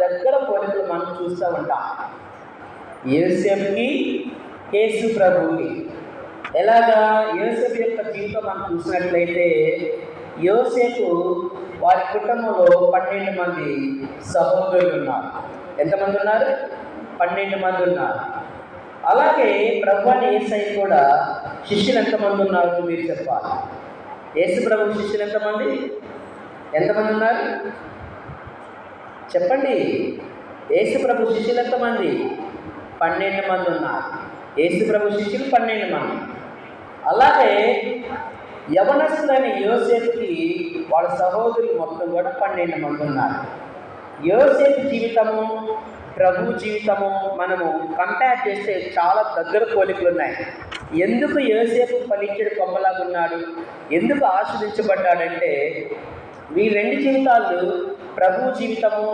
దగ్గర పోలికలు మనం చూస్తూ ఉంటాం. యోసేపుకి, యేసు ప్రభువుకి. ఎలాగా? యోసేపు యొక్క జీవితం మనం చూసినట్లయితే, యోసేపు వారి కుటుంబంలో 12 మంది సహోదరులు ఉన్నారు. ఎంతమంది ఉన్నారు? 12 మంది ఉన్నారు. అలాగే ప్రభువైన యేసయ్య కూడా శిష్యులు ఎంతమంది ఉన్నారు మీరు చెప్పాలి. యేసు ప్రభు శిష్యులు ఎంతమంది ఉన్నారు చెప్పండి. యేసు ప్రభు శిష్యులు ఎంతమంది? 12 మంది ఉన్నారు. యేసు ప్రభు శిష్యులు 12 మంది. అలాగే యవనస్తులైన యోసేపుకి వాళ్ళ సహోదరులు మొత్తం కూడా 12 మంది ఉన్నారు. యోసేపు జీవితము, ప్రభు జీవితము మనము కంపేర్ చేస్తే చాలా దగ్గర పోలికలు ఉన్నాయి. ఎందుకు యోసేపు ఫలించడు కొమ్మలాగా ఉన్నాడు, ఎందుకు ఆశ్రదించబడ్డాడంటే, ఈ 2 జీవితాలు, ప్రభు జీవితము,